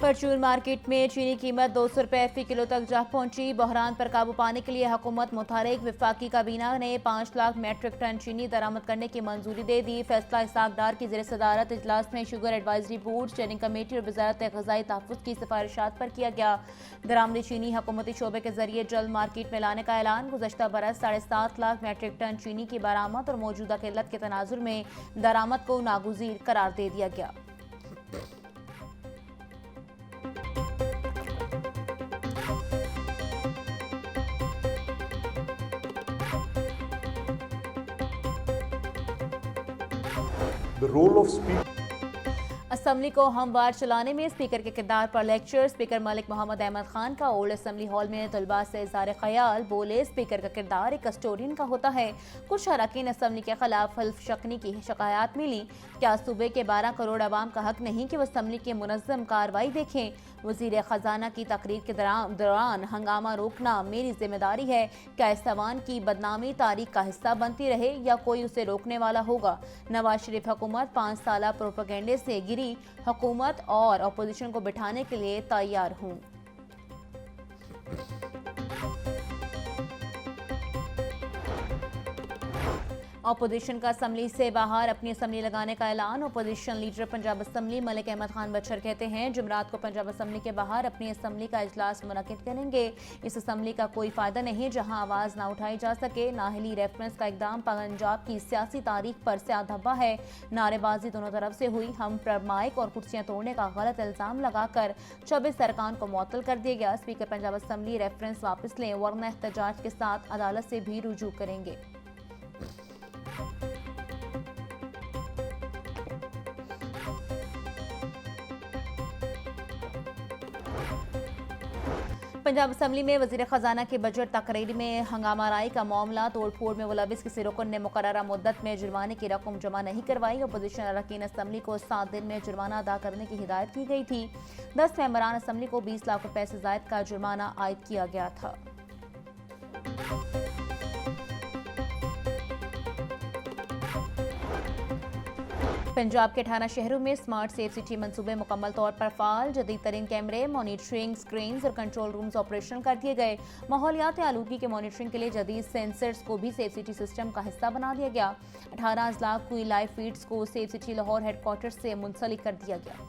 परचून मार्केट में चीनी कीमत 200 रुपये फी किलो तक जा पहुंची। बहरान पर काबू पाने के लिए हुकूमत मुतालिक वफाकी काबीना ने 5 लाख मैट्रिक टन चीनी दरामद करने की मंजूरी दे दी। फैसला इसहाक डार की ज़ेर सदारत इजलास में sugar advisory board, steering committee और वजारत ग़ज़ाई तहफ़्फ़ुज़ की सिफारिशात पर किया गया। दरामदी चीनी हुकूमती शोबे के जरिए जल्द मार्केट में लाने का ऐलान। गुज़श्ता बरस 7.5 लाख मैट्रिक टन चीनी की बरामद और मौजूदा किल्लत के तनाजुर में दरामद को नागुज़ीर करार दे दिया गया। The role of speaker. Assembly को हमवार चलाने में स्पीकर के किरदार पर लेक्चर। स्पीकर मलिक मोहम्मद अहमद खान का ओल्ड असम्बली हॉल में तलबा से इज़हार ख्याल। बोले, स्पीकर का किरदार एक कस्टोडियन का होता है। कुछ अरकान असम्बली के खिलाफ हल्फ शकनी की शिकायत मिली। क्या सूबे के 12 करोड़ आवाम का हक नहीं कि वह असम्बली की मुनज़्ज़म कार्रवाई देखें? वज़ीर ख़जाना की तकरीर के दौरान हंगामा रोकना मेरी जिम्मेदारी है। क्या इस्तावान की बदनामी तारीख का हिस्सा बनती रहे या कोई उसे रोकने वाला होगा? नवाज शरीफ हुकूमत 5 साल प्रोपेगेंडे से गिरी। हुकूमत और अपोजिशन को बिठाने के लिए तैयार हूं। अपोजिशन का असम्बली से बाहर अपनी असम्बली लगाने का ऐलान। Opposition leader Punjab assembly Malik Ahmad Khan Bachar कहते हैं, जुमरात को पंजाब असम्बली के बाहर अपनी असम्बली का इजलास मुनक्किद करेंगे। इस असम्बली का कोई फायदा नहीं जहां आवाज ना उठाई जा सके। नाहली रेफरेंस का इकदाम पंजाब की सियासी तारीख पर स्याह धब्बा है। नारेबाजी दोनों तरफ से हुई। हम पर माइक और कुर्सियां तोड़ने का गलत इल्जाम लगाकर 24 अरकान को मुअत्तल कर दिया गया। स्पीकर पंजाब असम्बली रेफरेंस वापस लें वरना एहतजाज के साथ अदालत से भी रुजू करेंगे। पंजाब असम्बली में वज़ीर ख़जाना की बजट तकरीर में हंगामा राई का मामला। तोड़फोड़ में मुलविस किसी रुकन ने मुकर्ररा मुद्दत में जुर्माने की रकम जमा नहीं करवाई। अपोजिशन अरकान असम्बली को 7 दिन में जुर्माना अदा करने की हिदायत की गई थी। 10 मेंबरान असम्बली को 20 लाख रुपए से ज़ायद का जुर्माना आयद किया गया था। पंजाब के 18 शहरों में स्मार्ट सेफ सिटी मंसूबे मुकम्मल तौर पर फाल। जदीद तरीन कैमरे, मॉनिटरिंग स्क्रीन्स और कंट्रोल रूम्स ऑपरेशनल कर दिए गए। माहौलियाती आलूगी के मॉनिटरिंग के लिए जदीद सेंसर्स को भी सेफ सिटी सिस्टम का हिस्सा बना दिया गया। 18 अजला की लाइव फीड्स को सेफ सिटी लाहौर हेडक्वार्टर से मुंसलिक कर दिया गया।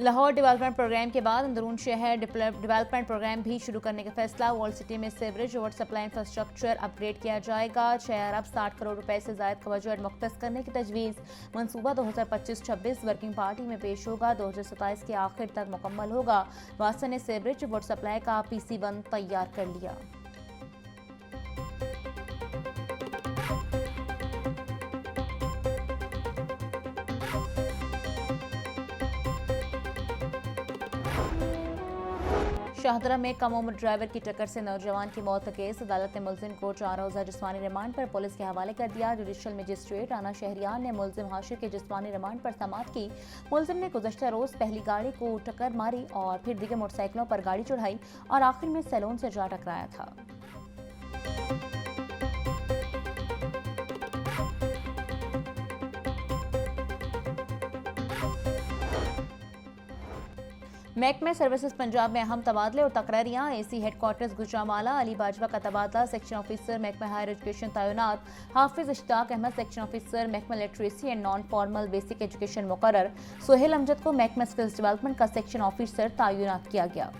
लाहौर डेवलपमेंट प्रोग्राम के बाद अंदरून शहर डेवलपमेंट प्रोग्राम भी शुरू करने का फैसला। वर्ल्ड सिटी में सीवरेज और सप्लाई इंफ्रास्ट्रक्चर अपग्रेड किया जाएगा। 6 अरब 60 करोड़ रुपए से ज़ायद का बजट मुख्तस करने की तजवीज़। मनसूबा 2025-26 वर्किंग पार्टी में पेश होगा। 2027 के आखिर तक मुकम्मल होगा। वासा ने सीवरेज और सप्लाई का PC1 तैयार कर लिया। शाहदरा में कम उम्र ड्राइवर की टक्कर से नौजवान की मौत का केस। अदालत ने मुलजिम को 4 रोज़ा जिस्मानी रिमांड पर पुलिस के हवाले कर दिया। जुडिशल मजिस्ट्रेट राना शहरियार ने मुलजिम हाशिर के जिस्मानी रिमांड पर समाअत की। मुलजिम ने गुज़श्ता रोज़ पहली गाड़ी को टक्कर मारी और फिर दीगर मोटरसाइकिलों पर गाड़ी चढ़ाई और आखिर में सैलून से जा टकराया था। महकमा सर्विसेज पंजाब में अहम तबादले और तकरारियां। AC हेडक्वार्टर्स गुजरांवाला अली बाजवा का तबादला। सेक्शन ऑफिसर महकमा हायर एजुकेशन तैनात। हाफिज इश्ताक अहमद सेक्शन ऑफिसर महकमा literacy and non formal basic education मुकर्रर। सोहेल अमजद को महकमा स्किल्स डेवलपमेंट का सेक्शन ऑफिसर तैनात किया गया।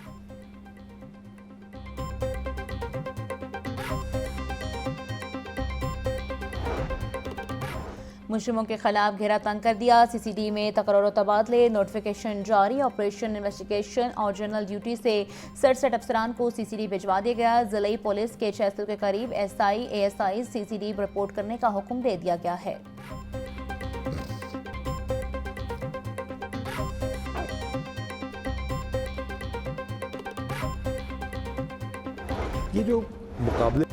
मुजरिमों के खिलाफ घेरा तंग कर दिया। CCD में तकरार और तबादले, नोटिफिकेशन जारी। ऑपरेशन इन्वेस्टिगेशन और जनरल ड्यूटी से 67 अफसरान को CCD भिजवा दिया गया। जिले पुलिस के 600 के करीब SI ASI CCD रिपोर्ट करने का हुक्म दे दिया गया है। ये जो मुकाबले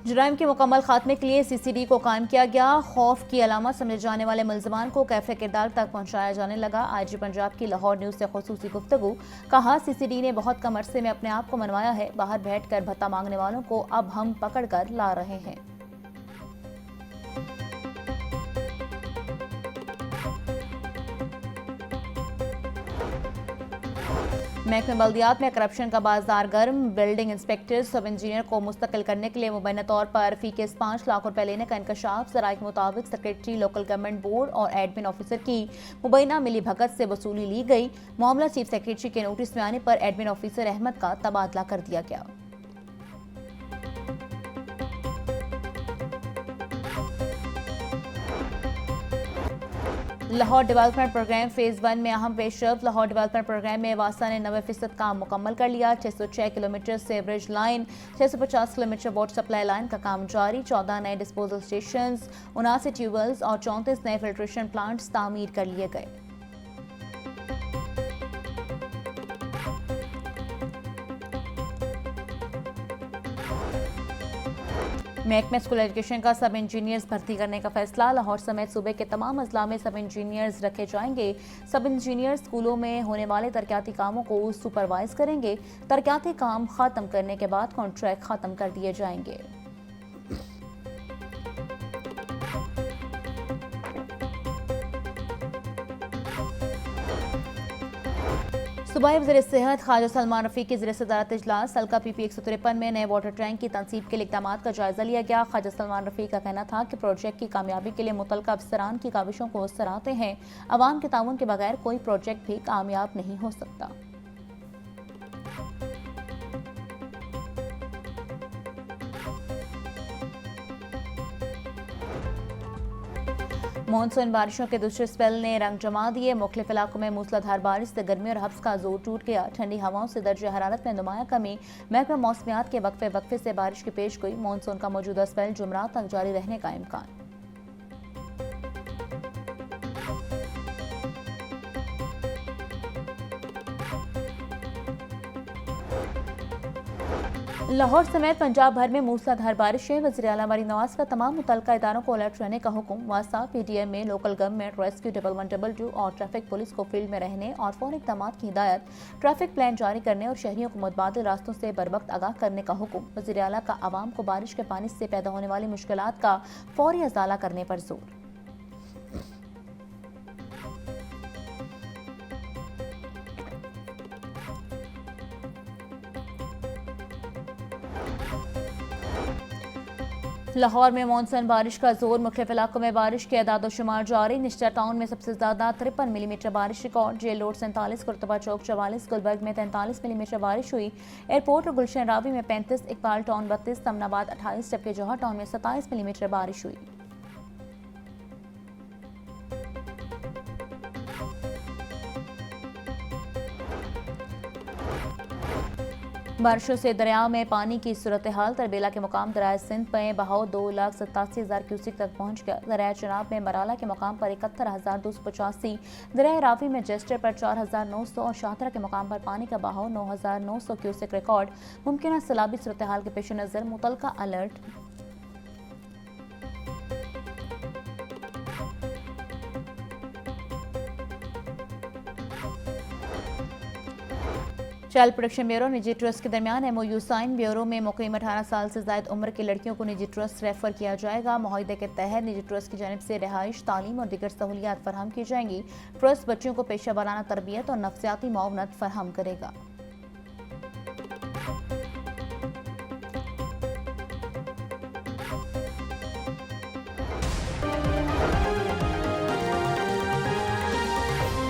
जुराइम के मुकम्मल खात्मे के लिए CCD को कायम किया गया। खौफ की अलामत समझे जाने वाले मुल्ज़िमान को कैफ़े किरदार तक पहुंचाया जाने लगा। IG पंजाब की लाहौर न्यूज़ से खुसूसी गुफ्तगू। कहा, CCD ने बहुत कम अरसे में अपने आप को मनवाया है। बाहर बैठकर भत्ता मांगने वालों को अब हम पकड़ कर ला रहे हैं। महकमे बल्दियात में करप्शन का बाजार गर्म। बिल्डिंग इंस्पेक्टर सब इंजीनियर को मुस्तकिल करने के लिए मुबैना तौर पर फी केस 5 लाख रुपए लेने का इंकशाफ। ज़राए के मुताबिक सेक्रेटरी, लोकल गवर्नमेंट बोर्ड और एडमिन ऑफिसर की मुबैना मिली भगत से वसूली ली गई। मामला चीफ सेक्रेटरी के नोटिस में आने पर एडमिन ऑफिसर अहमद का तबादला कर दिया गया। लाहौर डेवलपमेंट प्रोग्राम फेज़ 1 में अहम पेशरफ। लाहौर डेवलपमेंट प्रोग्राम में वासा ने 90% काम मुकम्मल कर लिया। 606 kilometre sewerage line, 650 kilometre water supply line का काम जारी। 14 नए डिस्पोजल स्टेशन, 79 ट्यूबवेल्स और 34 नए फिल्ट्रेशन प्लांट्स तामीर कर लिए गए। महकमे स्कूल एजुकेशन का सब इंजीनियर्स भर्ती करने का फैसला। लाहौर समेत सूबे के तमाम अजला में सब इंजीनियर्स रखे जाएंगे। सब इंजीनियर स्कूलों में होने वाले तरक्याती कामों को सुपरवाइज करेंगे। तरक्याती काम खत्म करने के बाद कॉन्ट्रैक्ट खत्म कर दिए जाएंगे। सूबाई वज़ीर सेहत ख्वाजा सलमान रफ़ी की ज़रिए सदारत इजलास। हल्का PP 153 में नए वाटर टैंक की तनसीब के लिए इक़दाम का जायजा लिया गया। ख्वाजा सलमान रफ़ी का कहना था कि प्रोजेक्ट की कामयाबी के लिए मुतलका अफसरान की काविशों को सराहते हैं। अवाम के ताउन के बगैर कोई प्रोजेक्ट भी कामयाब नहीं हो सकता। मानसून बारिशों के दूसरे स्पेल ने रंग जमा दिए। मुख्तलिफ इलाकों में मूसलाधार बारिश से गर्मी और हब्स का जोर टूट गया। ठंडी हवाओं से दर्जे हरारत में नुमाया कमी। महकमा मौसमियात के वक्फे से बारिश की पेश गोई। मानसून का मौजूदा स्पेल जुमरात तक जारी रहने का इम्कान। लाहौर समेत पंजाब भर में मूसलाधार बारिशें। वज़ीर आला मरीम नवाज का तमाम मुतल्लिका इदारों को अलर्ट रहने का हुक्म। वासा PDM में लोकल गवर्नमेंट, रेस्क्यू 1122 और ट्रैफिक पुलिस को फील्ड में रहने और फौरी इक़दाम की हिदायत। ट्रैफिक प्लान जारी करने और शहरियों को मुतबादिल रास्तों से बर वक्त आगाह करने का हुक्म। वज़ीर आला का आवाम को बारिश के पानी से पैदा होने वाली मुश्किलात का फौरी अज़ाला करने पर जोर। लाहौर में मानसून बारिश का जोर। मुख्तलिफ इलाकों में बारिश के अदाद शुमार जारी। निश्चित टाउन में सबसे ज्यादा 53 मिलीमीटर बारिश रिकॉर्ड। जेल रोड 47, कुर्तबा चौक 44, गुलबर्ग में 43 मिलीमीटर बारिश हुई। एयरपोर्ट और गुलशन रावी में 35, इकबाल टाउन 32, तमनाबाद 28, जबकि जौहर टाउन में 27 मिलीमीटर बारिश हुई। बारिशों से दरिया में पानी की सूरत हाल। तरबेला के मुकाम दरिया सिंध में बहाव 2,87,000 क्यूसिक तक पहुंच गया। दरिया चनाब में मराला के मुकाम पर 71,285, दरिया रावी में जस्टर पर 4,900 और शाहतरा के मुकाम पर पानी का बहाव 9,900 क्यूसिक रिकॉर्ड। मुमकिन सैलाबी सूरत हाल के पेश नज़र मुतलका अलर्ट। चाइल्ड प्रोटेक्शन ब्यूरो निजी ट्रस्ट के दरमियान MOU साइन। ब्यूरो में मुकीम 18 साल से ज़ायद उम्र की लड़कियों को निजी ट्रस्ट रेफर किया जाएगा। मुआहदे के तहत निजी ट्रस्ट की जानिब से रिहाइश, तालीम और दीगर सहूलियात फराहम की जाएंगी। ट्रस्ट बच्चों को पेशा वाराना तरबियत और नफ्सियाती मुआवनत फराहम करेगा।